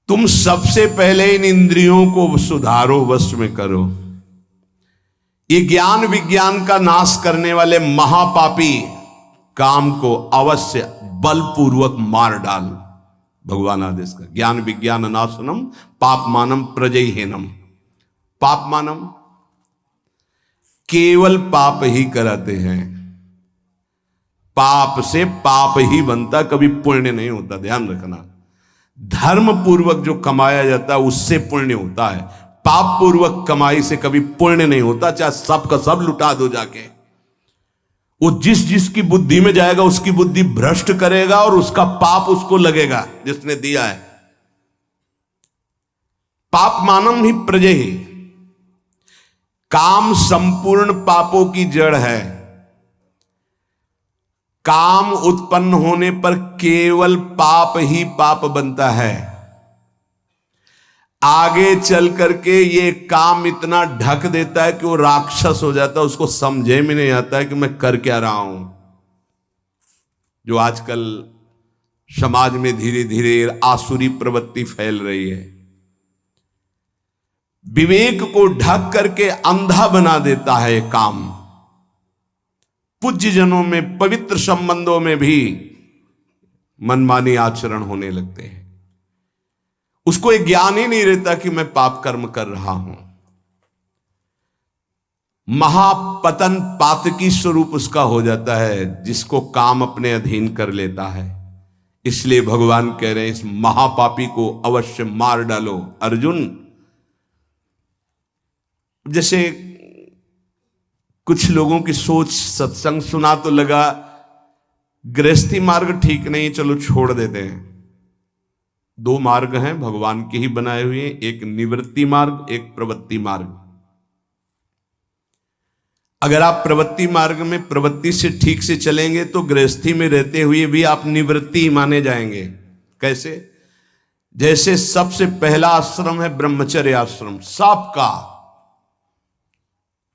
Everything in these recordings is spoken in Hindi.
तुम सबसे पहले इन इंद्रियों को सुधारो, वश में करो। ये ज्ञान विज्ञान का नाश करने वाले महापापी काम को अवश्य बलपूर्वक मार डाल। भगवान आदेश कर, ज्ञान विज्ञान नाशनम पापमानम प्रजयहीनम। पापमानम केवल पाप ही कराते हैं, पाप से पाप ही बनता, कभी पुण्य नहीं होता, ध्यान रखना। धर्म पूर्वक जो कमाया जाता है उससे पुण्य होता है, पाप पूर्वक कमाई से कभी पुण्य नहीं होता, चाहे सब का सब लुटा दो जाके। वो जिस जिसकी बुद्धि में जाएगा उसकी बुद्धि भ्रष्ट करेगा और उसका पाप उसको लगेगा जिसने दिया है। पाप मानम ही प्रजय ही, काम संपूर्ण पापों की जड़ है। काम उत्पन्न होने पर केवल पाप ही पाप बनता है। आगे चल करके ये काम इतना ढक देता है कि वो राक्षस हो जाता है, उसको समझे में नहीं आता है कि मैं कर क्या रहा हूं। जो आजकल समाज में धीरे धीरे आसुरी प्रवृत्ति फैल रही है, विवेक को ढक करके अंधा बना देता है काम। पूज्य जनों में, पवित्र संबंधों में भी मनमानी आचरण होने लगते हैं। उसको एक ज्ञान ही नहीं रहता कि मैं पाप कर्म कर रहा हूं। महापतन पातकी स्वरूप उसका हो जाता है जिसको काम अपने अधीन कर लेता है। इसलिए भगवान कह रहे हैं इस महापापी को अवश्य मार डालो। अर्जुन, जैसे कुछ लोगों की सोच, सत्संग सुना तो लगा गृहस्थी मार्ग ठीक नहीं, चलो छोड़ देते हैं। दो मार्ग हैं भगवान के ही बनाए हुए, एक निवृत्ति मार्ग, एक प्रवृत्ति मार्ग। अगर आप प्रवृत्ति मार्ग में प्रवृत्ति से ठीक से चलेंगे तो गृहस्थी में रहते हुए भी आप निवृत्ति माने जाएंगे। कैसे? जैसे सबसे पहला आश्रम है ब्रह्मचर्य आश्रम, सबका,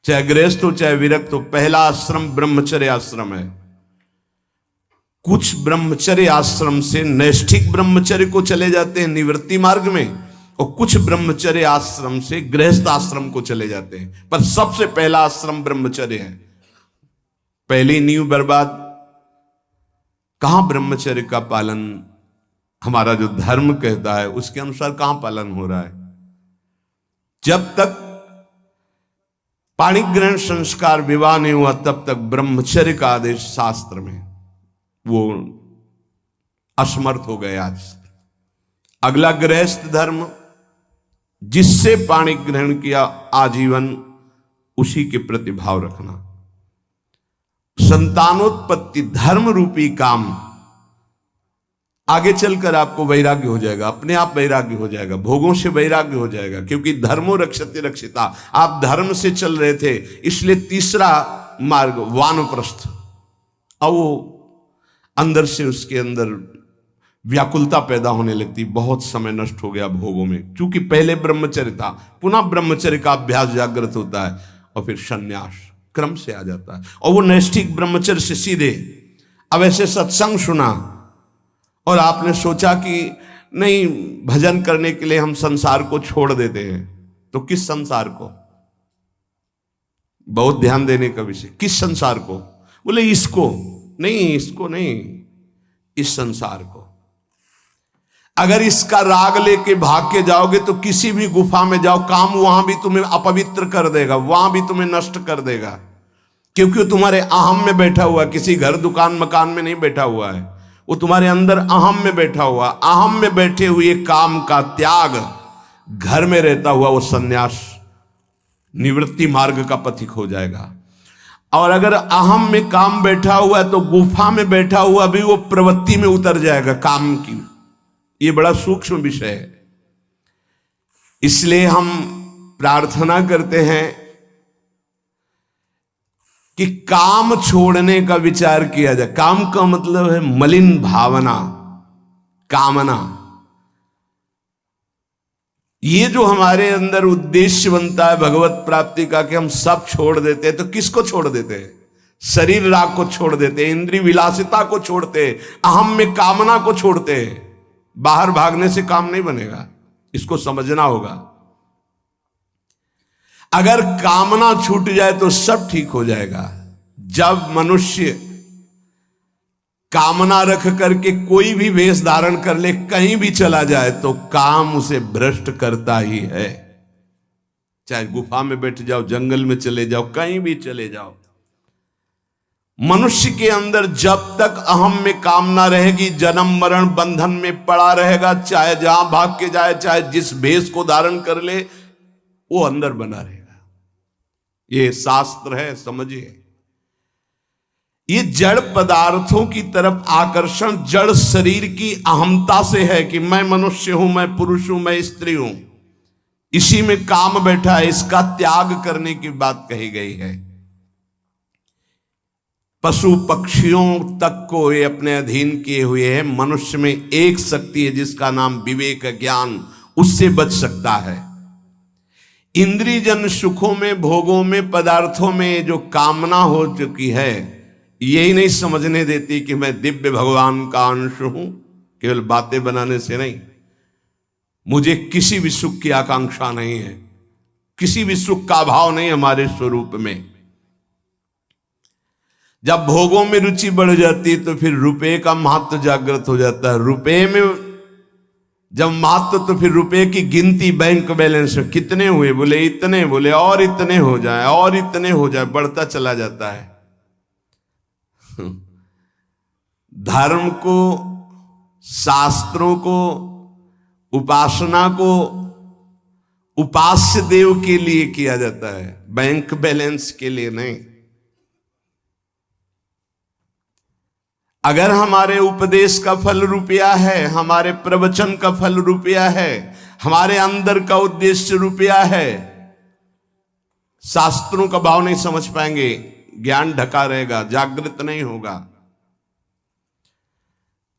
चाहे गृहस्थ हो चाहे विरक्त हो, पहला आश्रम ब्रह्मचर्य आश्रम है। कुछ ब्रह्मचर्य आश्रम से नैष्ठिक ब्रह्मचर्य को चले जाते हैं निवृत्ति मार्ग में, और कुछ ब्रह्मचर्य आश्रम से गृहस्थ आश्रम को चले जाते हैं, पर सबसे पहला आश्रम ब्रह्मचर्य है। पहली नींव बर्बाद। कहां ब्रह्मचर्य का पालन, हमारा जो धर्म कहता है उसके अनुसार कहां पालन हो रहा है? जब तक पाणिग्रहण संस्कार विवाह नहीं हुआ तब तक ब्रह्मचर्य का आदेश शास्त्र में वो असमर्थ हो गए। आज अगला गृहस्थ धर्म, जिससे पाणी ग्रहण किया आजीवन उसी के प्रति भाव रखना। संतानोत्पत्ति धर्म रूपी काम, आगे चलकर आपको वैराग्य हो जाएगा, अपने आप वैराग्य हो जाएगा, भोगों से वैराग्य हो जाएगा, क्योंकि धर्मो रक्षते रक्षिता। आप धर्म से चल रहे थे, इसलिए तीसरा मार्ग वानप्रस्थ। अब वो अंदर से उसके अंदर व्याकुलता पैदा होने लगती, बहुत समय नष्ट हो गया भोगों में। क्योंकि पहले ब्रह्मचर्य था, पुनः ब्रह्मचर्य का अभ्यास जागृत होता है और फिर संन्यास क्रम से आ जाता है। और वो नैष्ठिक ब्रह्मचर्य से सीधे, अब ऐसे सत्संग सुना और आपने सोचा कि नहीं, भजन करने के लिए हम संसार को छोड़ देते हैं, तो किस संसार को? बहुत ध्यान देने का विषय, किस संसार को? बोले इसको नहीं, इसको नहीं, इस संसार को। अगर इसका राग लेके भाग के जाओगे तो किसी भी गुफा में जाओ, काम वहां भी तुम्हें अपवित्र कर देगा, वहां भी तुम्हें नष्ट कर देगा, क्योंकि वो तुम्हारे अहम में बैठा हुआ है, किसी घर दुकान मकान में नहीं बैठा हुआ है, वो तुम्हारे अंदर अहम में बैठा हुआ। अहम में बैठे हुए काम का त्याग, घर में रहता हुआ वो सन्यास निवृत्ति मार्ग का पथिक हो जाएगा। और अगर अहम में काम बैठा हुआ है तो गुफा में बैठा हुआ भी वो प्रवृत्ति में उतर जाएगा काम की। ये बड़ा सूक्ष्म विषय है। इसलिए हम प्रार्थना करते हैं कि काम छोड़ने का विचार किया जाए। काम का मतलब है मलिन भावना, कामना। ये जो हमारे अंदर उद्देश्य बनता है भगवत प्राप्ति का कि हम सब छोड़ देते हैं, तो किसको छोड़ देते हैं? शरीर राग को छोड़ देते हैं, इंद्रिय विलासिता को छोड़ते हैं, अहम में कामना को छोड़ते हैं। बाहर भागने से काम नहीं बनेगा, इसको समझना होगा। अगर कामना छूट जाए तो सब ठीक हो जाएगा। जब मनुष्य कामना रख करके कोई भी वेश धारण कर ले, कहीं भी चला जाए, तो काम उसे भ्रष्ट करता ही है। चाहे गुफा में बैठ जाओ, जंगल में चले जाओ, कहीं भी चले जाओ, मनुष्य के अंदर जब तक अहम में कामना रहेगी, जन्म मरण बंधन में पड़ा रहेगा। चाहे जहां भाग के जाए, चाहे जिस भेष को धारण कर ले, वो अंदर बना रहेगा। ये शास्त्र है, समझिए। ये जड़ पदार्थों की तरफ आकर्षण जड़ शरीर की अहमता से है कि मैं मनुष्य हूं, मैं पुरुष हूं, मैं स्त्री हूं। इसी में काम बैठा है। इसका त्याग करने की बात कही गई है। पशु पक्षियों तक को ये अपने अधीन किए हुए हैं। मनुष्य में एक शक्ति है जिसका नाम विवेक, ज्ञान, उससे बच सकता है। इंद्रियजन सुखों में, भोगों में, पदार्थों में जो कामना हो चुकी है, यही नहीं समझने देती कि मैं दिव्य भगवान का अंश हूं। केवल बातें बनाने से नहीं, मुझे किसी भी सुख की आकांक्षा नहीं है, किसी भी सुख का अभाव नहीं हमारे स्वरूप में। जब भोगों में रुचि बढ़ जाती है तो फिर रुपए का महत्व जागृत हो जाता है। रुपए में जब महत्व, तो फिर रुपए की गिनती, बैंक बैलेंस में कितने हुए, बोले इतने, बोले और इतने हो जाए, और इतने हो जाए, बढ़ता चला जाता है। धर्म को, शास्त्रों को, उपासना को उपास्य देव के लिए किया जाता है, बैंक बैलेंस के लिए नहीं। अगर हमारे उपदेश का फल रुपया है, हमारे प्रवचन का फल रुपया है, हमारे अंदर का उद्देश्य रुपया है, शास्त्रों का भाव नहीं समझ पाएंगे, ज्ञान ढका रहेगा, जागृत नहीं होगा।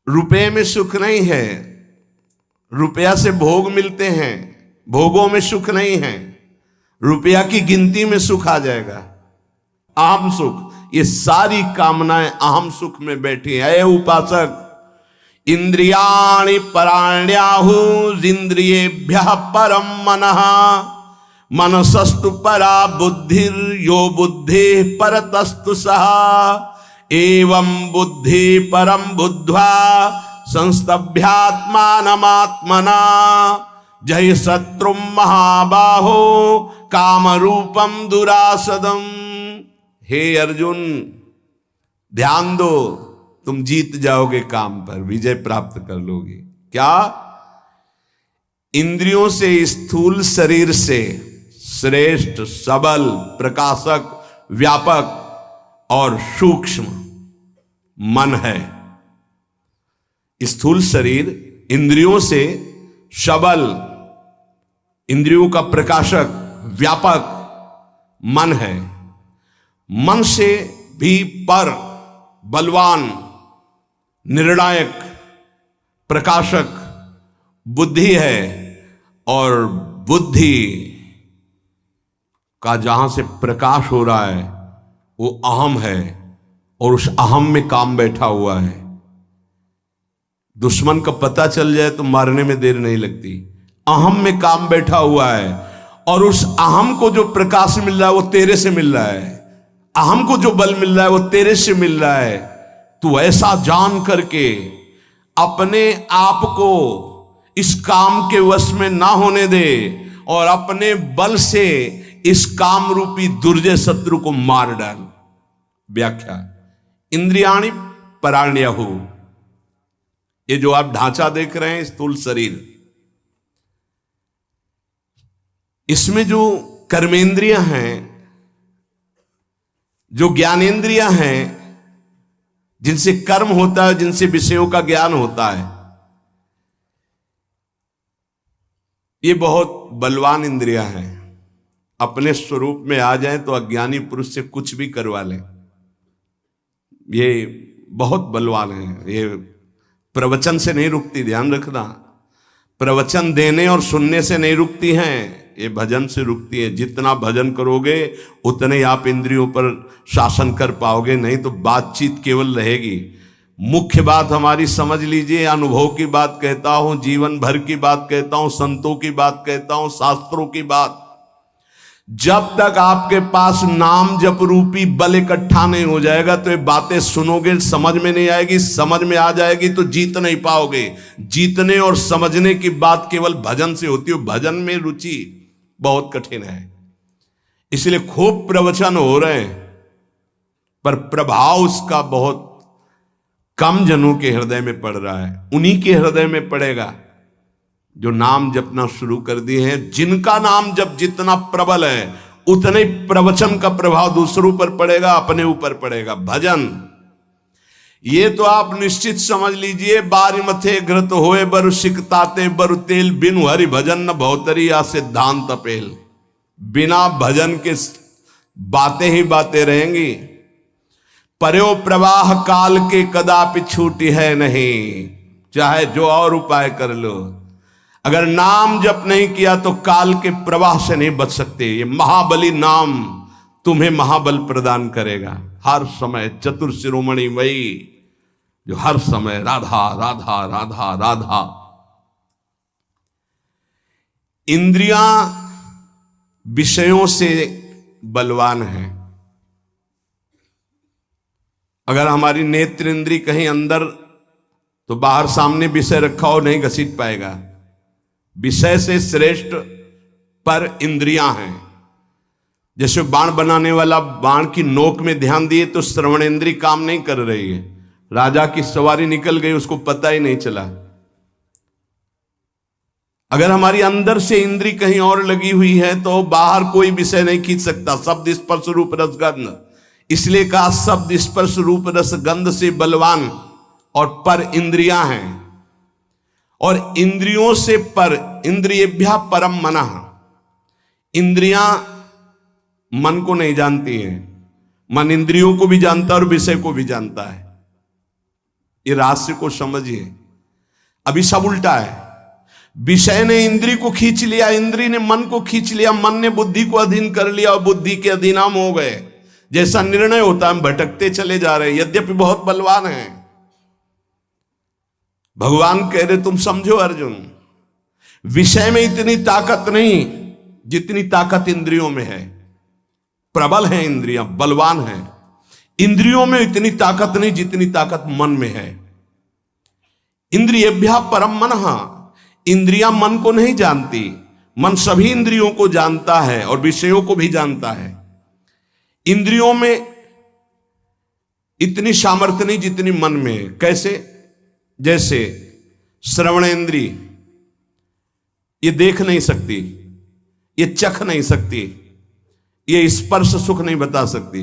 रुपये में सुख नहीं है, रुपया से भोग मिलते हैं, भोगों में सुख नहीं है। रुपया की गिनती में सुख आ जाएगा, अहम सुख। ये सारी कामनाएं अहम सुख में बैठी है। उपासक, इंद्रियाणि पराण्याहुरिन्द्रियेभ्यः परम मनः, मनसस्तु परा बुद्धिर यो बुद्धि परतस्तु सः, एवं बुद्धि परम बुद्ध्वा संस्तभ्यात्मानमात्मना, जय शत्रुम महाबाहो काम रूपम दुरासदम। हे अर्जुन, ध्यान दो, तुम जीत जाओगे, काम पर विजय प्राप्त कर लोगे। क्या? इंद्रियों से, स्थूल शरीर से श्रेष्ठ, सबल, प्रकाशक, व्यापक और सूक्ष्म मन है। स्थूल शरीर इंद्रियों से सबल, इंद्रियों का प्रकाशक, व्यापक मन है। मन से भी पर, बलवान, निर्णायक, प्रकाशक बुद्धि है। और बुद्धि का जहां से प्रकाश हो रहा है वो अहम है, और उस अहम में काम बैठा हुआ है। दुश्मन का पता चल जाए तो मारने में देर नहीं लगती। अहम में काम बैठा हुआ है, और उस अहम को जो प्रकाश मिल रहा है वो तेरे से मिल रहा है। अहम को जो बल मिल रहा है वो तेरे से मिल रहा है। तू ऐसा जान करके अपने आप को इस काम के वश में ना होने दे, और अपने बल से इस काम रूपी दुर्जय शत्रु को मार डाल। व्याख्या, इंद्रियाणि पराण्याहु, ये जो आप ढांचा देख रहे हैं स्थूल शरीर, इसमें जो कर्मेंद्रियां हैं, जो ज्ञानेंद्रियां हैं, जिनसे कर्म होता है, जिनसे विषयों का ज्ञान होता है, ये बहुत बलवान इंद्रियां हैं। अपने स्वरूप में आ जाए तो अज्ञानी पुरुष से कुछ भी करवा लें। ये बहुत बलवान है। ये प्रवचन से नहीं रुकती, ध्यान रखना। प्रवचन देने और सुनने से नहीं रुकती हैं, ये भजन से रुकती है। जितना भजन करोगे उतने आप इंद्रियों पर शासन कर पाओगे, नहीं तो बातचीत केवल रहेगी। मुख्य बात हमारी समझ लीजिए, अनुभव की बात कहता हूं, जीवन भर की बात कहता हूं, संतों की बात कहता हूं, शास्त्रों की बात। जब तक आपके पास नाम जप रूपी बल इकट्ठा नहीं हो जाएगा तो ये बातें सुनोगे, समझ में नहीं आएगी, समझ में आ जाएगी तो जीत नहीं पाओगे। जीतने और समझने की बात केवल भजन से होती है, भजन में रुचि बहुत कठिन है। इसलिए खूब प्रवचन हो रहे हैं पर प्रभाव उसका बहुत कम जनों के हृदय में पड़ रहा है। उन्हीं के हृदय में पड़ेगा जो नाम जपना शुरू कर दिए हैं। जिनका नाम जप जितना प्रबल है उतने प्रवचन का प्रभाव दूसरों पर पड़ेगा, अपने ऊपर पड़ेगा। भजन ये तो आप निश्चित समझ लीजिए, बारी मथे घृत होए बरु सिकताते बरु तेल, बिनु हरि भजन न भौतरी या सिद्धांत अपेल। बिना भजन के बातें ही बातें रहेंगी। पर्यो प्रवाह काल के कदापि छूटी है नहीं, चाहे जो और उपाय कर लो, अगर नाम जप नहीं किया तो काल के प्रवाह से नहीं बच सकते। ये महाबली नाम तुम्हें महाबल प्रदान करेगा हर समय। चतुर शिरोमणि वही जो हर समय राधा राधा राधा राधा। इंद्रियां विषयों से बलवान है। अगर हमारी नेत्र इंद्री कहीं अंदर तो बाहर सामने विषय रखा हो नहीं घसीट पाएगा। विषय से श्रेष्ठ पर इंद्रियां हैं। जैसे बाण बनाने वाला बाण की नोक में ध्यान दिए तो श्रवणेंद्री काम नहीं कर रही है। राजा की सवारी निकल गई, उसको पता ही नहीं चला। अगर हमारी अंदर से इंद्री कहीं और लगी हुई है तो बाहर कोई विषय नहीं खींच सकता। शब्द स्पर्श रूप रस गंध, इसलिए कहा शब्द स्पर्श रूप रस गंध से बलवान और पर इंद्रियां हैं। और इंद्रियों से पर, इंद्रियेभ्यः परम मनः। इंद्रियां मन को नहीं जानती हैं, मन इंद्रियों को भी जानता है और विषय को भी जानता है। ये रहस्य को समझिए। अभी सब उल्टा है। विषय ने इंद्री को खींच लिया, इंद्री ने मन को खींच लिया, मन ने बुद्धि को अधीन कर लिया और बुद्धि के अधीन हम हो गए। जैसा निर्णय होता है हम भटकते चले जा रहे हैं, यद्यपि बहुत बलवान हैं। भगवान कह रहे तुम समझो अर्जुन, विषय में इतनी ताकत नहीं जितनी ताकत इंद्रियों में है। प्रबल है इंद्रियां, बलवान है। इंद्रियों में इतनी ताकत नहीं जितनी ताकत मन में है। इंद्रियेभ्यः परम मनः। इंद्रियां मन को नहीं जानती, मन सभी इंद्रियों को जानता है और विषयों को भी जानता है। इंद्रियों में इतनी सामर्थ्य नहीं जितनी मन में है। कैसे? जैसे श्रवणेंद्री ये देख नहीं सकती, ये चख नहीं सकती, ये स्पर्श सुख नहीं बता सकती,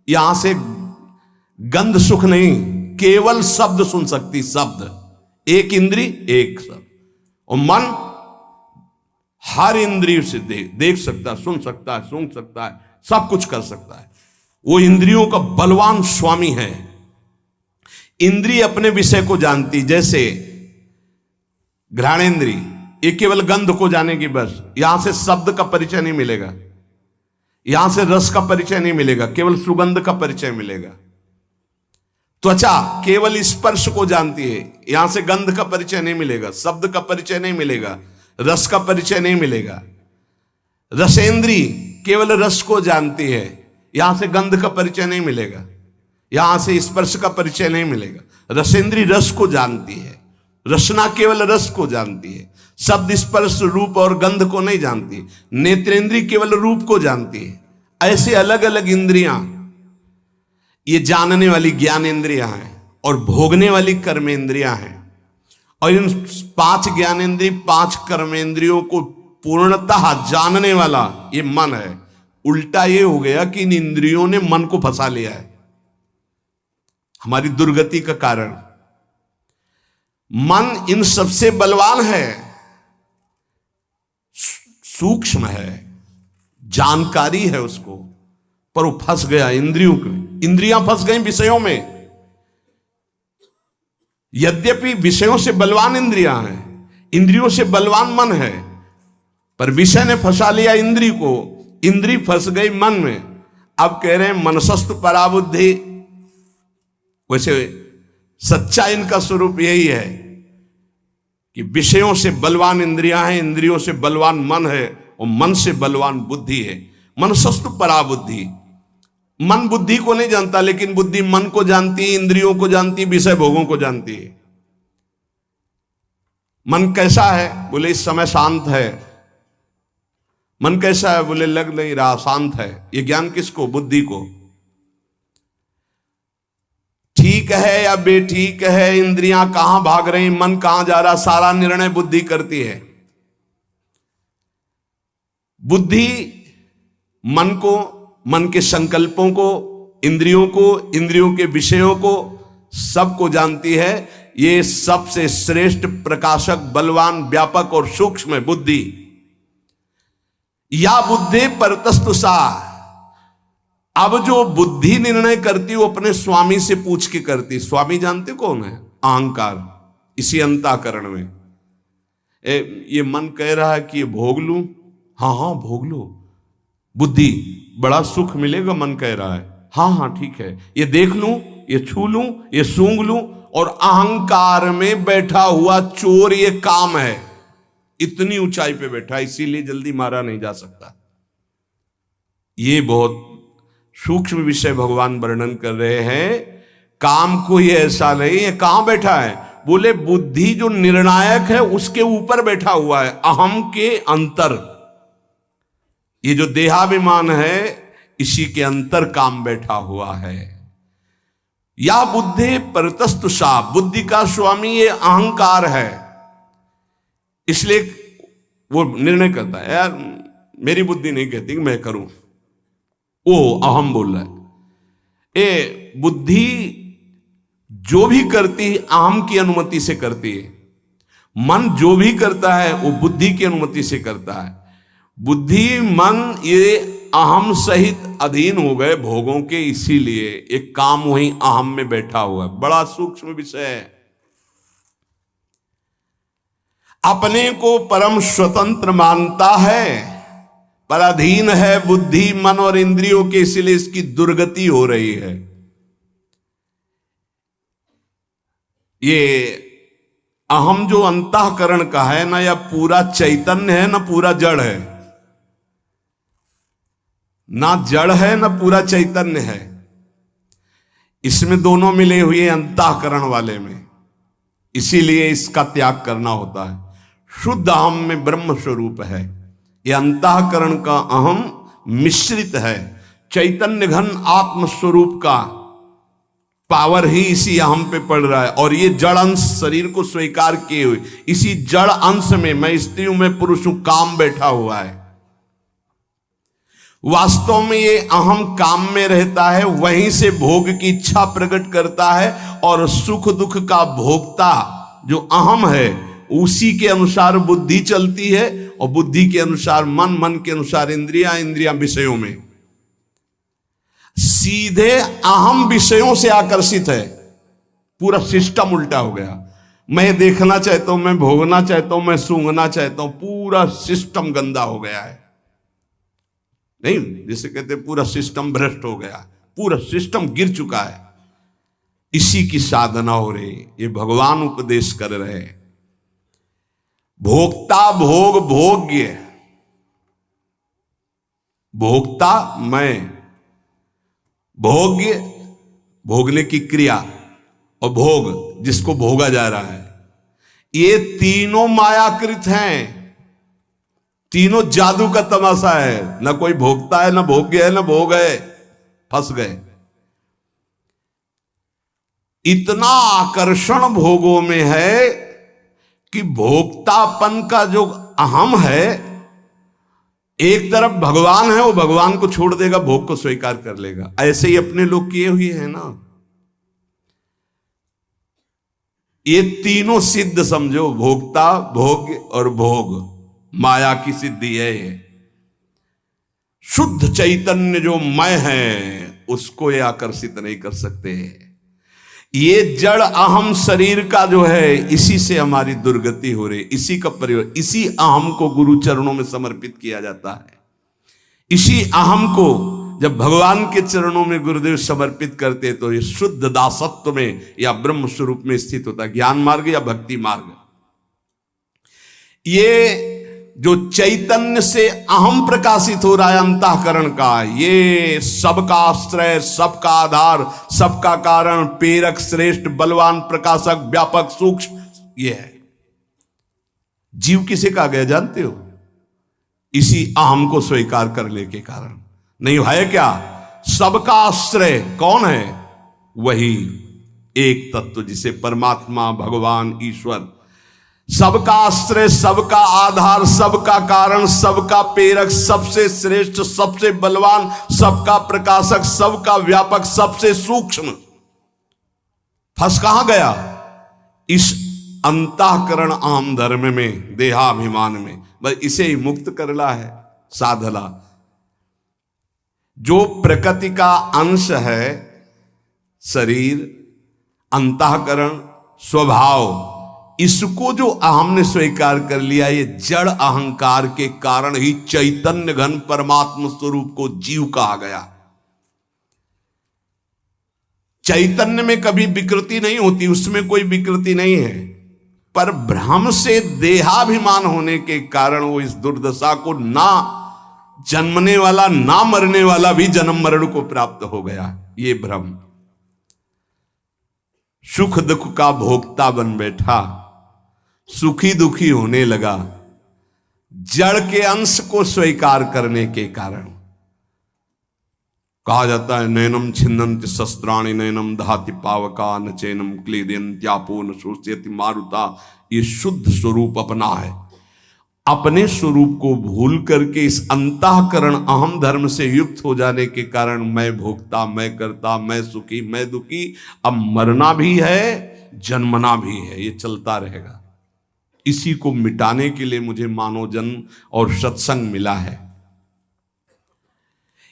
यहां से गंध सुख नहीं, केवल शब्द सुन सकती। शब्द एक इंद्री एक शब्द। और मन हर इंद्रिय से देख सकता है, सुन सकता है, सूंघ सकता है, सब कुछ कर सकता है। वो इंद्रियों का बलवान स्वामी है। इंद्रिय अपने विषय को जानती, जैसे घ्राणेंद्री ये केवल गंध को जाने की बस, यहां से शब्द का परिचय नहीं मिलेगा, यहां से रस का परिचय नहीं मिलेगा, केवल सुगंध का परिचय मिलेगा। त्वचा केवल स्पर्श को जानती है, यहां से गंध का परिचय नहीं मिलेगा, शब्द का परिचय नहीं मिलेगा, रस का परिचय नहीं मिलेगा। रसेंद्री केवल रस को जानती है, यहां से गंध का परिचय नहीं मिलेगा, यहां से स्पर्श का परिचय नहीं मिलेगा। रसेंद्री रस को जानती है, रसना केवल रस को जानती है, शब्द स्पर्श रूप और गंध को नहीं जानती। नेत्रेंद्री केवल रूप को जानती है। ऐसे अलग अलग इंद्रियां, ये जानने वाली ज्ञानेंद्रियां हैं और भोगने वाली कर्मेंद्रियां हैं। और इन 5 ज्ञानेंद्रिय 5 कर्मेंद्रियों को पूर्णतः जानने वाला ये मन है। उल्टा ये हो गया कि इन इंद्रियों ने मन को फंसा लिया है, हमारी दुर्गति का कारण। मन इन सबसे बलवान है, सूक्ष्म है, जानकारी है उसको, पर वो फंस गया इंद्रियों को। इंद्रियां फंस गई विषयों में। यद्यपि विषयों से बलवान इंद्रियां हैं, इंद्रियों से बलवान मन है, पर विषय ने फंसा लिया इंद्री को, इंद्री फंस गई मन में। अब कह रहे हैं मनसस्तु पराबुद्धि। वैसे सच्चा इनका स्वरूप यही है कि विषयों से बलवान इंद्रियां हैं, इंद्रियों से बलवान मन है, और मन से बलवान बुद्धि है। मनसस्तु परा बुद्धि। मन बुद्धि को नहीं जानता, लेकिन बुद्धि मन को जानती है, इंद्रियों को जानती है, विषय भोगों को जानती है। मन कैसा है? बोले इस समय शांत है। मन कैसा है? बोले लग नहीं रहा, शांत है। ये ज्ञान किसको? बुद्धि को। ठीक है या बेठीक है, इंद्रियां कहां भाग रही, मन कहां जा रहा, सारा निर्णय बुद्धि करती है। बुद्धि मन को, मन के संकल्पों को, इंद्रियों को, इंद्रियों के विषयों को, सबको जानती है। ये सबसे श्रेष्ठ प्रकाशक, बलवान, व्यापक और सूक्ष्म बुद्धि। या बुद्धि परतस्तु सा। अब जो बुद्धि निर्णय करती वो अपने स्वामी से पूछ के करती। स्वामी जानते कौन है? अहंकार। इसी अंतःकरण में ये मन कह रहा है कि ये भोग लूं, हाँ हाँ भोग लो। बुद्धि बड़ा सुख मिलेगा, मन कह रहा है हाँ हाँ ठीक है। ये देख लूं, ये छू लूं, ये सूंघ लूं, और अहंकार में बैठा हुआ चोर ये काम है। इतनी ऊंचाई पे बैठा, इसीलिए जल्दी मारा नहीं जा सकता। ये बहुत सूक्ष्म विषय भगवान वर्णन कर रहे हैं। काम को ही ऐसा नहीं है। कहां बैठा है? बोले बुद्धि जो निर्णायक है उसके ऊपर बैठा हुआ है, अहम के अंतर। ये जो देहाभिमान है इसी के अंतर काम बैठा हुआ है। या बुद्धि परतस्तु सा। बुद्धि का स्वामी ये अहंकार है, इसलिए वो निर्णय करता है। यार मेरी बुद्धि नहीं कहती कि मैं करूं, वो अहम बोल रहा है। ए बुद्धि जो भी करती है अहम की अनुमति से करती है। मन जो भी करता है वो बुद्धि की अनुमति से करता है। बुद्धि मन ये अहम सहित अधीन हो गए भोगों के, इसीलिए एक काम वहीं अहम में बैठा हुआ है। बड़ा सूक्ष्म विषय है। अपने को परम स्वतंत्र मानता है, पर अधीन है बुद्धि, मन और इंद्रियों के, इसलिए इसकी दुर्गति हो रही है। ये अहम जो अंतःकरण का है ना, या पूरा चैतन्य है ना पूरा जड़ है। ना जड़ है ना पूरा चैतन्य है, इसमें दोनों मिले हुए अंतःकरण वाले में। इसीलिए इसका त्याग करना होता है। शुद्ध अहम में ब्रह्म स्वरूप है। यह अंतःकरण का अहम मिश्रित है। चैतन्य घन आत्म स्वरूप का पावर ही इसी अहम पे पड़ रहा है। और ये जड़ अंश शरीर को स्वीकार किए हुए, इसी जड़ अंश में मैं स्त्री हूं, मैं पुरुष हूं, काम बैठा हुआ है। वास्तव में ये अहम काम में रहता है, वहीं से भोग की इच्छा प्रकट करता है, और सुख दुख का भोक्ता जो अहम है उसी के अनुसार बुद्धि चलती है, और बुद्धि के अनुसार मन, मन के अनुसार इंद्रियां, इंद्रियां विषयों में। सीधे अहम विषयों से आकर्षित है। पूरा सिस्टम उल्टा हो गया। मैं देखना चाहता हूं, मैं भोगना चाहता हूं, मैं सूंघना चाहता हूं, पूरा सिस्टम गंदा हो गया है। नहीं, जिसे कहते पूरा सिस्टम भ्रष्ट हो गया, पूरा सिस्टम गिर चुका है। इसी की साधना हो रही, ये भगवान उपदेश कर रहे हैं। भोक्ता भोग भोग्य, भोक्ता मैं, भोग्य भोगने की क्रिया, और भोग जिसको भोगा जा रहा है। ये तीनों मायाकृत हैं। तीनों जादू का तमाशा है। ना कोई भोगता है, ना भोग्य है, ना भोग है। फंस गए। इतना आकर्षण भोगों में है कि भोक्तापन का जो अहम है, एक तरफ भगवान है, वो भगवान को छोड़ देगा, भोग को स्वीकार कर लेगा। ऐसे ही अपने लोग किए हुए हैं ना। ये तीनों सिद्ध समझो, भोक्ता, भोग्य और भोग, माया की सिद्धि है ये। शुद्ध चैतन्य जो मैं है उसको ये आकर्षित नहीं कर सकते। ये जड़ अहम शरीर का जो है, इसी से हमारी दुर्गति हो रही। इसी का प्रयोग, इसी अहम को गुरु चरणों में समर्पित किया जाता है। इसी अहम को जब भगवान के चरणों में गुरुदेव समर्पित करते तो ये शुद्ध दासत्व में या ब्रह्म स्वरूप में स्थित होता, ज्ञान मार्ग या भक्ति मार्ग। ये जो चैतन्य से अहम प्रकाशित हो रहा है अंतःकरण का, ये सबका आश्रय, सबका आधार, सबका कारण, प्रेरक, श्रेष्ठ, बलवान, प्रकाशक, व्यापक, सूक्ष्म, ये है। जीव किसे कहा गया जानते हो? इसी अहम को स्वीकार करने के कारण। नहीं है क्या? सबका आश्रय कौन है? वही एक तत्व जिसे परमात्मा, भगवान, ईश्वर, सबका आश्रय, सबका आधार, सबका कारण, सबका प्रेरक, सबसे श्रेष्ठ, सबसे बलवान, सबका प्रकाशक, सबका व्यापक, सबसे सूक्ष्म। फंस कहां गया? इस अंतःकरण आम धर्म में, देहाभिमान में। बस इसे ही मुक्त करला है साधला। जो प्रकृति का अंश है, शरीर, अंतःकरण, स्वभाव, इसको जो हमने स्वीकार कर लिया, ये जड़ अहंकार के कारण ही चैतन्य घन परमात्मा स्वरूप को जीव कहा गया। चैतन्य में कभी विकृति नहीं होती, उसमें कोई विकृति नहीं है, पर भ्रम से देहाभिमान होने के कारण वो इस दुर्दशा को, ना जन्मने वाला ना मरने वाला भी जन्म मरण को प्राप्त हो गया। ये भ्रम सुख दुख का भोक्ता बन बैठा, सुखी दुखी होने लगा, जड़ के अंश को स्वीकार करने के कारण। कहा जाता है नैनम छिन्नन्ति शस्त्राणि नैनम दहाति पावका न चैनम क्लेदयन्त्यापो न शोष्यति मारुता। ये शुद्ध स्वरूप अपना है। अपने स्वरूप को भूल करके इस अंतःकरण अहम धर्म से युक्त हो जाने के कारण मैं भोक्ता, मैं करता, मैं सुखी, मैं दुखी। अब मरना भी है, जन्मना भी है, ये चलता रहेगा। इसी को मिटाने के लिए मुझे मानव जन्म और सत्संग मिला है।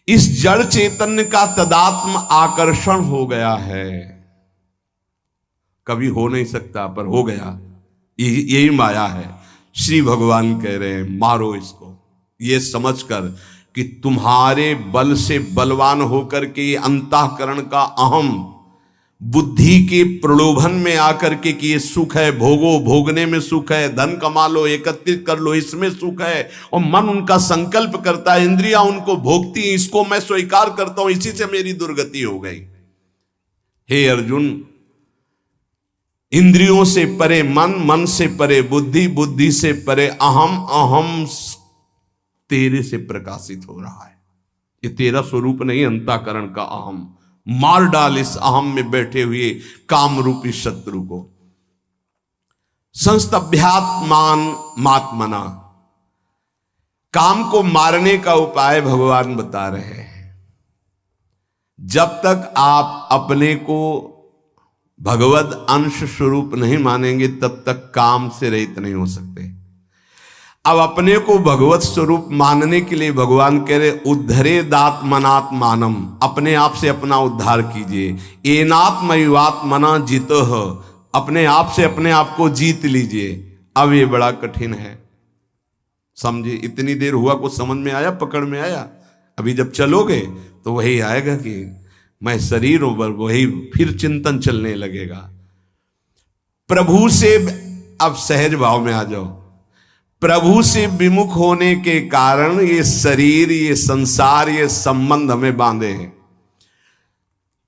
इस जड़ चैतन्य का तदात्म आकर्षण हो गया है, कभी हो नहीं सकता पर हो गया, यही माया है। श्री भगवान कह रहे हैं मारो इसको, ये समझकर कि तुम्हारे बल से बलवान होकर के ये अंतःकरण का अहम बुद्धि के प्रलोभन में आकर के कि ये सुख है, भोगो, भोगने में सुख है, धन कमा लो, एकत्रित कर लो, इसमें सुख है, और मन उनका संकल्प करता है, इंद्रियां उनको भोगती, इसको मैं स्वीकार करता हूं, इसी से मेरी दुर्गति हो गई। हे अर्जुन, इंद्रियों से परे मन, मन से परे बुद्धि, बुद्धि से परे अहम, अहम तेरे से प्रकाशित हो रहा है। ये तेरा स्वरूप नहीं, अंतःकरण का अहम। मार डाल इस अहम में बैठे हुए काम रूपी शत्रु को। संस्तभ्यात्मान मात्मना, काम को मारने का उपाय भगवान बता रहे हैं। जब तक आप अपने को भगवद अंश स्वरूप नहीं मानेंगे तब तक काम से रहित नहीं हो सकते। अब अपने को भगवत स्वरूप मानने के लिए भगवान कह रहे उद्धरे दात्मनात्मानम, अपने आप से अपना उद्धार कीजिए। एनात्मयुवात्मना जितो, अपने आप से अपने आप को जीत लीजिए। अब ये बड़ा कठिन है, समझे? इतनी देर हुआ, कुछ समझ में आया, पकड़ में आया? अभी जब चलोगे तो वही आएगा कि मैं शरीर हूं, वही फिर चिंतन चलने लगेगा। प्रभु से अब सहज भाव में आ जाओ। प्रभु से विमुख होने के कारण ये शरीर, ये संसार, ये संबंध हमें बांधे हैं।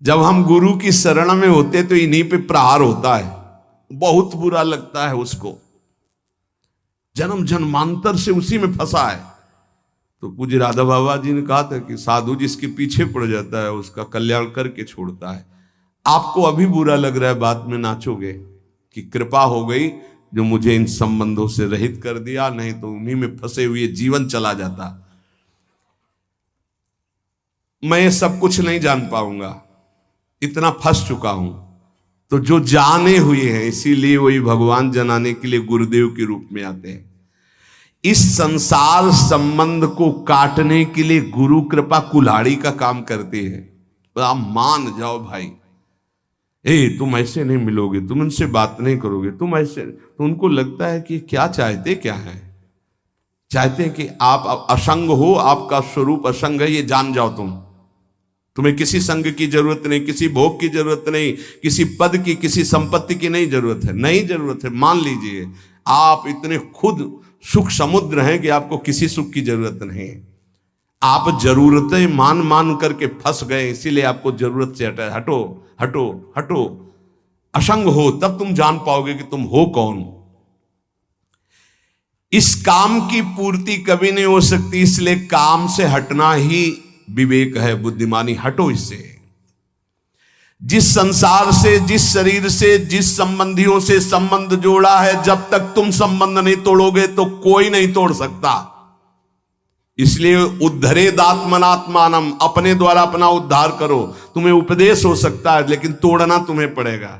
जब हम गुरु की शरण में होते तो इन्हीं पे प्रहार होता है, बहुत बुरा लगता है उसको, जन्म जन्मांतर से उसी में फंसा है। तो पूज्य राधा बाबा जी ने कहा था कि साधु जिसके पीछे पड़ जाता है उसका कल्याण करके छोड़ता है। आपको अभी बुरा लग रहा है, बाद में नाचोगे कि कृपा हो गई जो मुझे इन संबंधों से रहित कर दिया, नहीं तो उन्हीं में फंसे हुए जीवन चला जाता। मैं सब कुछ नहीं जान पाऊंगा, इतना फंस चुका हूं। तो जो जाने हुए हैं, इसीलिए वही भगवान जनाने के लिए गुरुदेव के रूप में आते हैं। इस संसार संबंध को काटने के लिए गुरु कृपा कुल्हाड़ी का काम करती है। तो आप मान जाओ भाई, तुम ऐसे नहीं मिलोगे, तुम उनसे बात नहीं करोगे, तुम ऐसे, तो उनको लगता है कि क्या चाहते क्या है? चाहते हैं कि आप असंग हो, आपका स्वरूप असंग है, ये जान जाओ तुम। तुम्हें किसी संग की जरूरत नहीं, किसी भोग की जरूरत नहीं, किसी पद की, किसी संपत्ति की नहीं जरूरत है, नहीं जरूरत है। मान लीजिए आप इतने खुद सुख समुद्र हैं कि आपको किसी सुख की जरूरत नहीं। आप जरूरतें मान मान करके फंस गए, इसीलिए आपको जरूरत से हटा। हटो हटो हटो, असंग हो, तब तुम जान पाओगे कि तुम हो कौन। इस काम की पूर्ति कभी नहीं हो सकती, इसलिए काम से हटना ही विवेक है, बुद्धिमानी। हटो इससे। जिस संसार से, जिस शरीर से, जिस संबंधियों से संबंध जोड़ा है, जब तक तुम संबंध नहीं तोड़ोगे तो कोई नहीं तोड़ सकता। इसलिए उद्धरेदात्मनात्मानम, अपने द्वारा अपना उद्धार करो। तुम्हें उपदेश हो सकता है लेकिन तोड़ना तुम्हें पड़ेगा।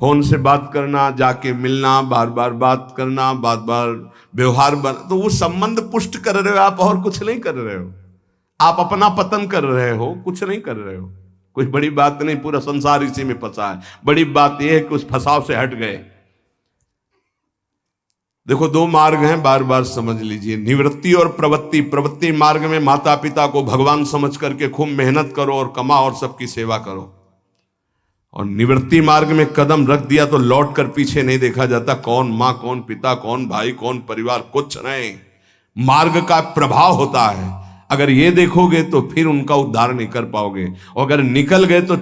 फोन से बात करना, जाके मिलना, बार बार बात करना, बार बार व्यवहार तो वो संबंध पुष्ट कर रहे हो आप, और कुछ नहीं कर रहे हो। आप अपना पतन कर रहे हो, कुछ नहीं कर रहे हो। कोई बड़ी बात नहीं, पूरा संसार इसी में फंसा है। बड़ी बात यह है कि उस फंसाव से हट गए। देखो, दो मार्ग हैं, बार बार समझ लीजिए, निवृत्ति और प्रवृत्ति। प्रवृत्ति मार्ग में माता पिता को भगवान समझ करके खूब मेहनत करो और कमाओ और सबकी सेवा करो। और निवृत्ति मार्ग में कदम रख दिया तो लौट कर पीछे नहीं देखा जाता। कौन माँ, कौन पिता, कौन भाई, कौन परिवार, कुछ नहीं। मार्ग का प्रभाव होता है। अगर ये देखोगे तो फिर उनका उद्धार नहीं कर पाओगे, और अगर निकल गए तो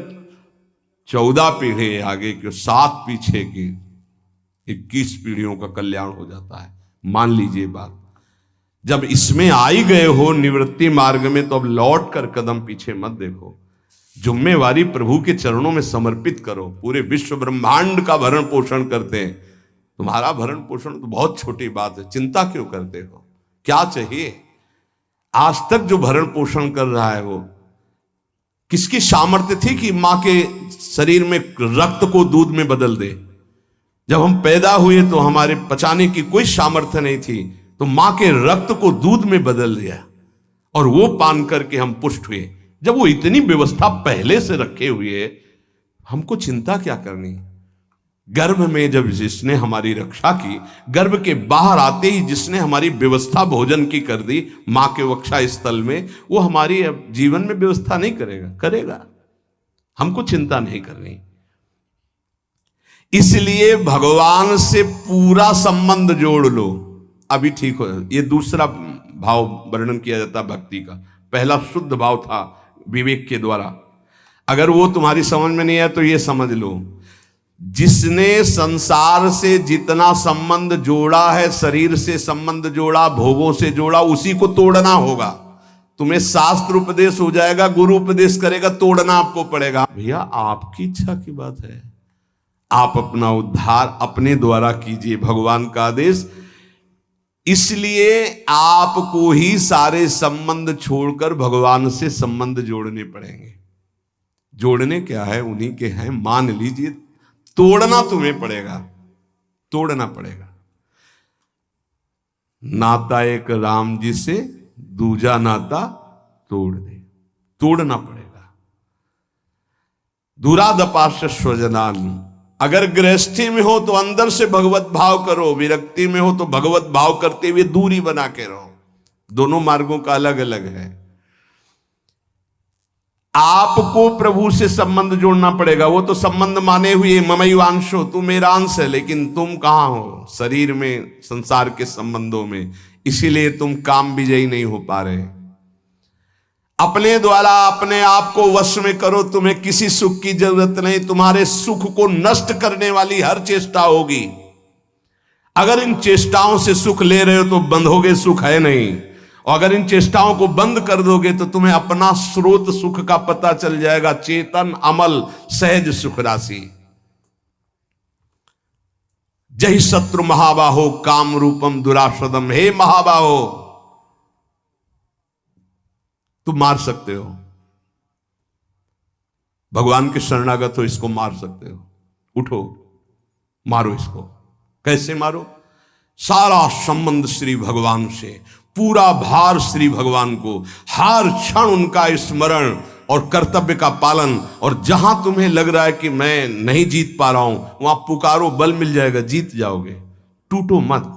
14 पीढ़ी आगे की, 7 पीछे की, 21 पीढ़ियों का कल्याण हो जाता है। मान लीजिए बात। जब इसमें आई गए हो निवृत्ति मार्ग में, तो अब लौट कर कदम पीछे मत देखो। जिम्मेवारी प्रभु के चरणों में समर्पित करो। पूरे विश्व ब्रह्मांड का भरण पोषण करते हैं, तुम्हारा भरण पोषण तो बहुत छोटी बात है। चिंता क्यों करते हो? क्या चाहिए? आज तक जो भरण पोषण कर रहा है वो किसकी सामर्थ्य थी कि मां के शरीर में रक्त को दूध में बदल दे? जब हम पैदा हुए तो हमारे पचाने की कोई सामर्थ्य नहीं थी, तो मां के रक्त को दूध में बदल दिया और वो पान करके हम पुष्ट हुए। जब वो इतनी व्यवस्था पहले से रखे हुए, हमको चिंता क्या करनी? गर्भ में जब जिसने हमारी रक्षा की, गर्भ के बाहर आते ही जिसने हमारी व्यवस्था भोजन की कर दी मां के वक्षा स्थल में, वो हमारी जीवन में व्यवस्था नहीं करेगा? करेगा। हमको चिंता नहीं करनी। इसलिए भगवान से पूरा संबंध जोड़ लो, अभी ठीक हो। ये दूसरा भाव वर्णन किया जाता भक्ति का। पहला शुद्ध भाव था विवेक के द्वारा। अगर वो तुम्हारी समझ में नहीं आया तो ये समझ लो, जिसने संसार से जितना संबंध जोड़ा है, शरीर से संबंध जोड़ा, भोगों से जोड़ा, उसी को तोड़ना होगा। तुम्हें शास्त्र उपदेश हो जाएगा, गुरु उपदेश करेगा, तोड़ना आपको पड़ेगा। भैया आपकी इच्छा की बात है, आप अपना उद्धार अपने द्वारा कीजिए, भगवान का आदेश। इसलिए आपको ही सारे संबंध छोड़कर भगवान से संबंध जोड़ने पड़ेंगे। जोड़ने क्या है? उन्हीं के हैं, मान लीजिए। तोड़ना तुम्हें पड़ेगा, तोड़ना पड़ेगा। नाता एक राम जी से, दूजा नाता तोड़ दे, तोड़ना पड़ेगा। दुरादपास्य स्वजनान। अगर गृहस्थी में हो तो अंदर से भगवत भाव करो, विरक्ति में हो तो भगवत भाव करते हुए दूरी बना के रहो। दोनों मार्गों का अलग अलग है। आपको प्रभु से संबंध जोड़ना पड़ेगा। वो तो संबंध माने हुए ममैवांशो, तू मेरा अंश है, लेकिन तुम कहां हो? शरीर में, संसार के संबंधों में। इसीलिए तुम काम विजयी नहीं हो पा रहे। अपने द्वारा अपने आप को वश में करो, तुम्हें किसी सुख की जरूरत नहीं। तुम्हारे सुख को नष्ट करने वाली हर चेष्टा होगी। अगर इन चेष्टाओं से सुख ले रहे हो तो बंधोगे, सुख है नहीं। और अगर इन चेष्टाओं को बंद कर दोगे तो तुम्हें अपना स्रोत सुख का पता चल जाएगा। चेतन अमल सहज सुख राशि। जय शत्रु महाबाहो काम रूपम दुराशदम। हे महाबाहो, तुम मार सकते हो, भगवान के शरणागत हो, इसको मार सकते हो। उठो, मारो इसको। कैसे मारो? सारा संबंध श्री भगवान से, पूरा भार श्री भगवान को, हर क्षण उनका स्मरण और कर्तव्य का पालन। और जहां तुम्हें लग रहा है कि मैं नहीं जीत पा रहा हूं, वहां पुकारो, बल मिल जाएगा, जीत जाओगे। टूटो मत।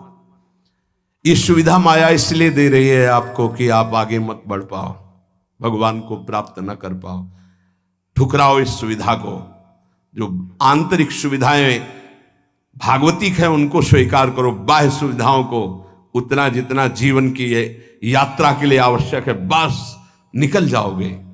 ये सुविधा माया इसलिए दे रही है आपको कि आप आगे मत बढ़ पाओ। भगवान को प्राप्त न कर पाओ। ठुकराओ इस सुविधा को। जो आंतरिक सुविधाएं भागवतिक है उनको स्वीकार करो, बाह्य सुविधाओं को उतना जितना जीवन की यात्रा के लिए आवश्यक है बस निकल जाओगे।